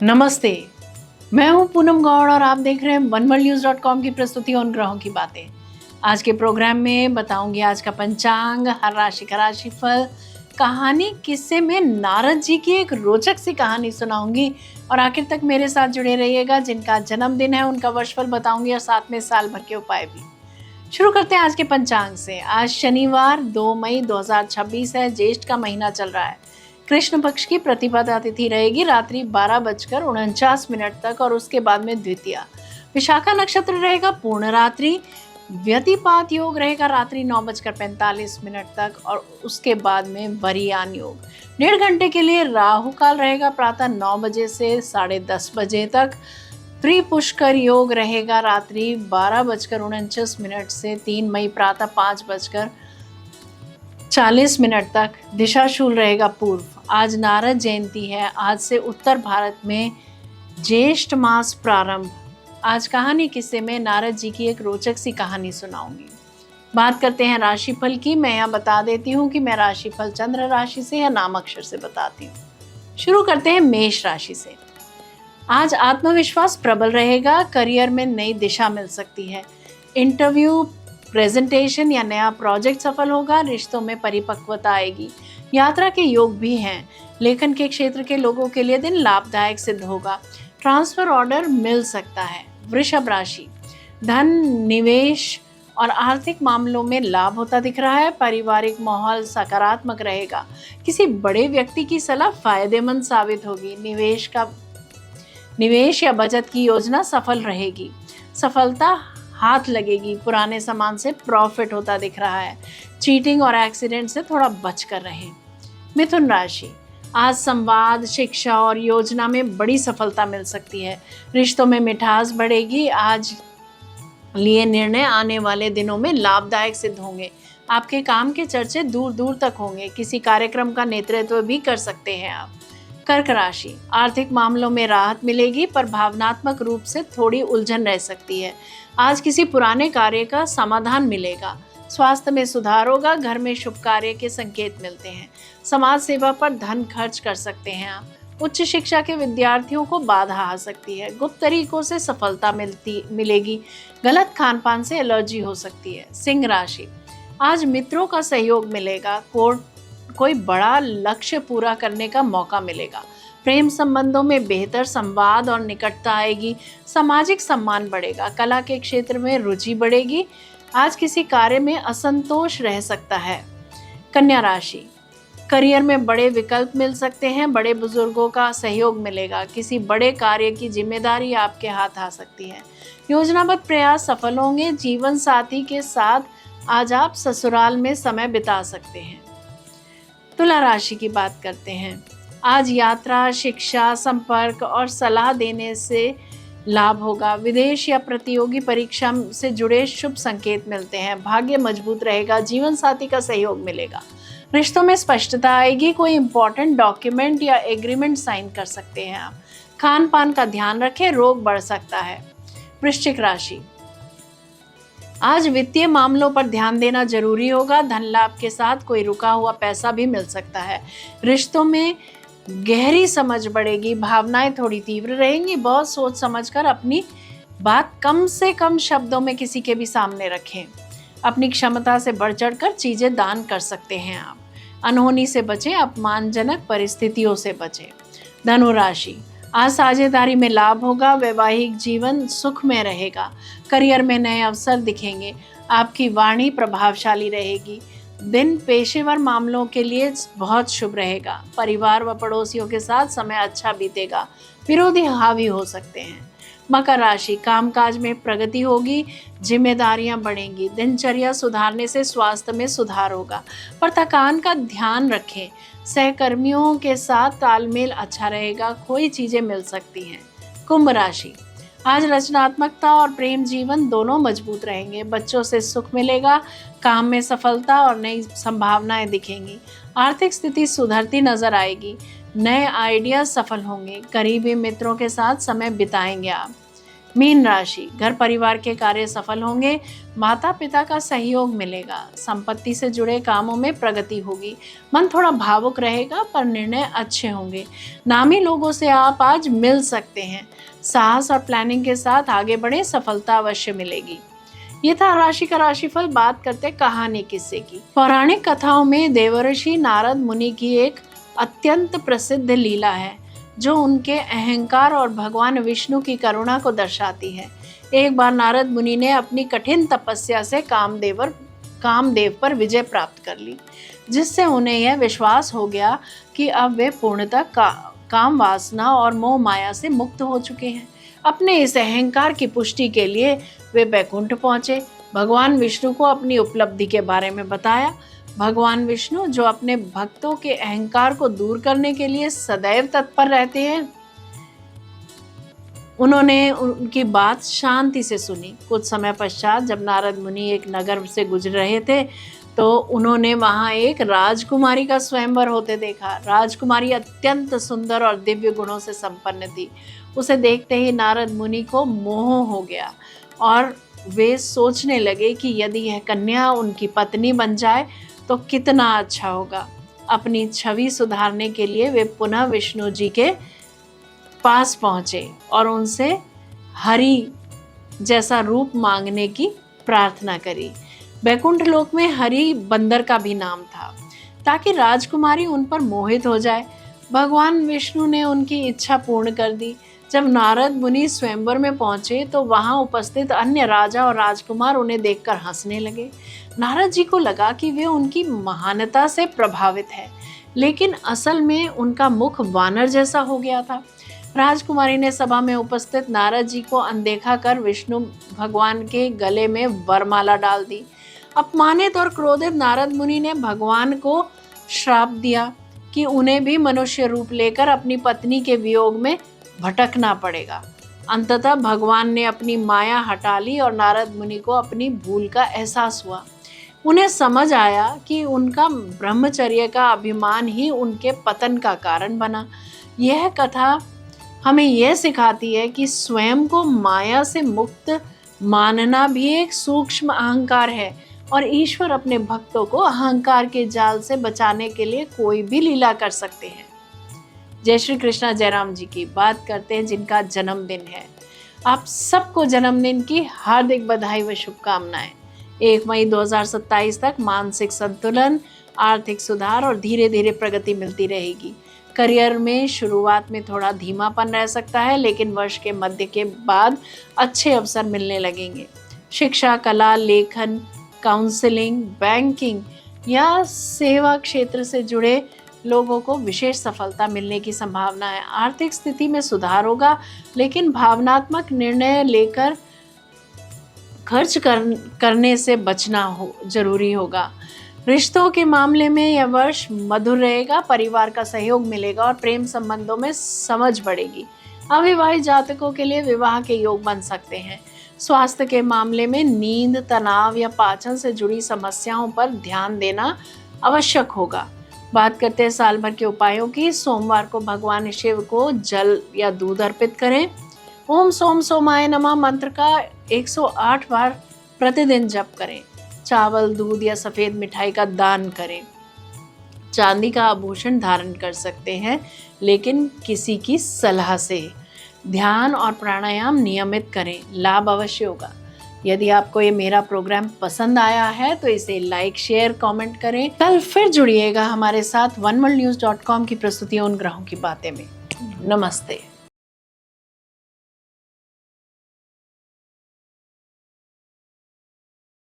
नमस्ते। मैं हूं पूनम गौड़ और आप देख रहे हैं oneworldnews.com की प्रस्तुति उन ग्रहों की बातें। आज के प्रोग्राम में बताऊंगी आज का पंचांग, हर राशि का राशिफल, कहानी, किस्से में नारद जी की एक रोचक सी कहानी सुनाऊंगी और आखिर तक मेरे साथ जुड़े रहिएगा। जिनका जन्मदिन है उनका वर्षफल बताऊंगी और साथ में साल भर के उपाय भी। शुरू करते हैं आज के पंचांग से। आज शनिवार 2 मई 2026 है। ज्येष्ठ का महीना चल रहा है। कृष्ण पक्ष की प्रतिपदा तिथि रहेगी रात्रि 12:49 तक और उसके बाद में द्वितीया। विशाखा नक्षत्र रहेगा पूर्ण रात्रि। व्यतिपात योग रहेगा रात्रि 9:45 तक और उसके बाद में वरियान योग। 1.5 घंटे के लिए राहु काल रहेगा प्रातः 9 बजे से 10:30 तक। त्रिपुष्कर योग रहेगा रात्रि 12:49 से 3 मई प्रातः 5:40 तक। दिशाशूल रहेगा पूर्व। आज नारद जयंती है। आज से उत्तर भारत में ज्येष्ठ मास प्रारंभ। आज कहानी किस्से में नारद जी की एक रोचक सी कहानी सुनाऊंगी। बात करते हैं राशिफल की। मैं यहाँ बता देती हूँ कि मैं राशिफल चंद्र राशि से या नाम अक्षर से बताती हूँ। शुरू करते हैं मेष राशि से। आज आत्मविश्वास प्रबल रहेगा। करियर में नई दिशा मिल सकती है। इंटरव्यू, प्रेजेंटेशन या नया प्रोजेक्ट सफल होगा। रिश्तों में परिपक्वता आएगी। यात्रा के योग भी हैं। लेखन के क्षेत्र के लोगों के लिए दिन लाभदायक सिद्ध होगा। ट्रांसफर ऑर्डर मिल सकता है। वृषभ राशि, धन, निवेश और आर्थिक मामलों में लाभ होता दिख रहा है। पारिवारिक माहौल सकारात्मक रहेगा। किसी बड़े व्यक्ति की सलाह फायदेमंद साबित होगी। निवेश या बचत की योजना सफल रहेगी। सफलता हाथ लगेगी। पुराने सामान से प्रॉफिट होता दिख रहा है। चीटिंग और एक्सीडेंट से थोड़ा बच कर रहें। मिथुन राशि, आज संवाद, शिक्षा और योजना में बड़ी सफलता मिल सकती है। रिश्तों में मिठास बढ़ेगी। आज लिए निर्णय आने वाले दिनों में लाभदायक सिद्ध होंगे। आपके काम के चर्चे दूर दूर तक होंगे। किसी कार्यक्रम का नेतृत्व भी कर सकते हैं आप। कर्क राशि, आर्थिक मामलों में राहत मिलेगी पर भावनात्मक रूप से थोड़ी उलझन रह सकती है। आज किसी पुराने कार्य का समाधान मिलेगा। स्वास्थ्य में सुधार होगा। घर में शुभ कार्य के संकेत मिलते हैं। समाज सेवा पर धन खर्च कर सकते हैं आप। उच्च शिक्षा के विद्यार्थियों को बाधा आ सकती है। गुप्त तरीकों से सफलता मिलेगी। गलत खान पान से एलर्जी हो सकती है। सिंह राशि, आज मित्रों का सहयोग मिलेगा। कोई बड़ा लक्ष्य पूरा करने का मौका मिलेगा। प्रेम संबंधों में बेहतर संवाद और निकटता आएगी। सामाजिक सम्मान बढ़ेगा। कला के क्षेत्र में रुचि बढ़ेगी। आज किसी कार्य में असंतोष रह सकता है। कन्या राशि, करियर में बड़े विकल्प मिल सकते हैं। बड़े बुजुर्गों का सहयोग मिलेगा। किसी बड़े कार्य की जिम्मेदारी आपके हाथ आ सकती है। योजनाबद्ध प्रयास सफल होंगे। जीवन साथी के साथ आज आप ससुराल में समय बिता सकते हैं। तुला राशि की बात करते हैं। आज यात्रा, शिक्षा, संपर्क और सलाह देने से लाभ होगा। विदेश या प्रतियोगी परीक्षा से जुड़े शुभ संकेत मिलते हैं। भाग्य मजबूत रहेगा। जीवन साथी का सहयोग मिलेगा। रिश्तों में स्पष्टता आएगी। कोई इंपॉर्टेंट डॉक्यूमेंट या एग्रीमेंट साइन कर सकते हैं आप। खान पान का ध्यान रखें, रोग बढ़ सकता है। वृश्चिक राशि, आज वित्तीय मामलों पर ध्यान देना जरूरी होगा। धन लाभ के साथ कोई रुका हुआ पैसा भी मिल सकता है। रिश्तों में गहरी समझ बढ़ेगी। भावनाएं थोड़ी तीव्र रहेंगी। बहुत सोच समझकर अपनी बात कम से कम शब्दों में किसी के भी सामने रखें। अपनी क्षमता से बढ़ चढ़कर चीजें दान कर सकते हैं आप। अनहोनी से बचें। अपमानजनक परिस्थितियों से बचें। धनु राशि, आज साझेदारी में लाभ होगा। वैवाहिक जीवन सुख में रहेगा। करियर में नए अवसर दिखेंगे। आपकी वाणी प्रभावशाली रहेगी। दिन पेशेवर मामलों के लिए बहुत शुभ रहेगा। परिवार व पड़ोसियों के साथ समय अच्छा बीतेगा। विरोधी हावी हो सकते हैं। मकर राशि, कामकाज में प्रगति होगी। जिम्मेदारियां बढ़ेंगी। दिनचर्या सुधारने से स्वास्थ्य में सुधार होगा पर थकान का ध्यान रखें। सहकर्मियों के साथ तालमेल अच्छा रहेगा। कोई चीजें मिल सकती हैं। कुंभ राशि, आज रचनात्मकता और प्रेम जीवन दोनों मजबूत रहेंगे। बच्चों से सुख मिलेगा। काम में सफलता और नई संभावनाएं दिखेंगी। आर्थिक स्थिति सुधरती नजर आएगी। नए आइडिया सफल होंगे। करीबी मित्रों के साथ समय बिताएंगे आप। मीन राशि, घर परिवार के कार्य सफल होंगे, माता पिता का सहयोग मिलेगा, संपत्ति से जुड़े कामों में प्रगति होगी, मन थोड़ा भावुक रहेगा पर निर्णय अच्छे होंगे, नामी लोगों से आप आज मिल सकते हैं, साहस और प्लानिंग के साथ आगे बढ़े, सफलता अवश्य मिलेगी। ये था राशि का राशिफल। बात करते कहानी किस्से की। पौराणिक कथाओं में देवर्षि नारद मुनि की एक अत्यंत प्रसिद्ध लीला है जो उनके अहंकार और भगवान विष्णु की करुणा को दर्शाती है। एक बार नारद मुनि ने अपनी कठिन तपस्या से कामदेव पर विजय प्राप्त कर ली, जिससे उन्हें यह विश्वास हो गया कि अब वे पूर्णतः काम वासना और मोह माया से मुक्त हो चुके हैं। अपने इस अहंकार की पुष्टि के लिए वे बैकुंठ पहुंचे, भगवान विष्णु को अपनी उपलब्धि के बारे में बताया। भगवान विष्णु जो अपने भक्तों के अहंकार को दूर करने के लिए सदैव तत्पर रहते हैं, उन्होंने उनकी बात शांति से सुनी। कुछ समय पश्चात जब नारद मुनि एक नगर से गुजर रहे थे तो उन्होंने वहां एक राजकुमारी का स्वयंवर होते देखा। राजकुमारी अत्यंत सुंदर और दिव्य गुणों से संपन्न थी। उसे देखते ही नारद मुनि को मोह हो गया और वे सोचने लगे कि यदि यह कन्या उनकी पत्नी बन जाए तो कितना अच्छा होगा। अपनी छवि सुधारने के लिए वे पुनः विष्णु जी के पास पहुंचे और उनसे हरि जैसा रूप मांगने की प्रार्थना करी। बैकुंठ लोक में हरि बंदर का भी नाम था, ताकि राजकुमारी उन पर मोहित हो जाए। भगवान विष्णु ने उनकी इच्छा पूर्ण कर दी। जब नारद मुनि स्वयंवर में पहुंचे तो वहां उपस्थित अन्य राजा और राजकुमार उन्हें देखकर हंसने लगे। नारद जी को लगा कि वे उनकी महानता से प्रभावित है, लेकिन असल में उनका मुख वानर जैसा हो गया था। राजकुमारी ने सभा में उपस्थित नारद जी को अनदेखा कर विष्णु भगवान के गले में वरमाला डाल दी। अपमानित और क्रोधित नारद मुनि ने भगवान को श्राप दिया कि उन्हें भी मनुष्य रूप लेकर अपनी पत्नी के वियोग में भटकना पड़ेगा। अंततः भगवान ने अपनी माया हटा ली और नारद मुनि को अपनी भूल का एहसास हुआ। उन्हें समझ आया कि उनका ब्रह्मचर्य का अभिमान ही उनके पतन का कारण बना। यह कथा हमें यह सिखाती है कि स्वयं को माया से मुक्त मानना भी एक सूक्ष्म अहंकार है और ईश्वर अपने भक्तों को अहंकार के जाल से बचाने के लिए कोई भी लीला कर सकते हैं। जय श्री कृष्णा जयराम जी की बात करते हैं जिनका जन्मदिन है। आप सबको जन्मदिन की हार्दिक बधाई व शुभकामनाएं। 1 मई 2027 तक मानसिक संतुलन, आर्थिक सुधार और धीरे धीरे प्रगति मिलती रहेगी। करियर में शुरुआत में थोड़ा धीमापन रह सकता है, लेकिन वर्ष के मध्य के बाद अच्छे अवसर मिलने लगेंगे। शिक्षा, कला, लेखन, काउंसलिंग, बैंकिंग या सेवा क्षेत्र से जुड़े लोगों को विशेष सफलता मिलने की संभावना है। आर्थिक स्थिति में सुधार होगा, लेकिन भावनात्मक निर्णय लेकर खर्च करने से बचना जरूरी होगा। रिश्तों के मामले में यह वर्ष मधुर रहेगा, परिवार का सहयोग मिलेगा और प्रेम संबंधों में समझ बढ़ेगी। अविवाहित जातकों के लिए विवाह के योग बन सकते हैं। स्वास्थ्य के मामले में नींद, तनाव या पाचन से जुड़ी समस्याओं पर ध्यान देना आवश्यक होगा। बात करते हैं साल भर के उपायों की। सोमवार को भगवान शिव को जल या दूध अर्पित करें। ओम सोम सोमाय नमः मंत्र का 108 बार प्रतिदिन जप करें। चावल, दूध या सफेद मिठाई का दान करें। चांदी का आभूषण धारण कर सकते हैं, लेकिन किसी की सलाह से। ध्यान और प्राणायाम नियमित करें, लाभ अवश्य होगा। यदि आपको ये मेरा प्रोग्राम पसंद आया है तो इसे लाइक, शेयर, कमेंट करें। कल फिर जुड़िएगा हमारे साथ oneworldnews.com की प्रस्तुतियों उन ग्रहों की बातें में। नमस्ते।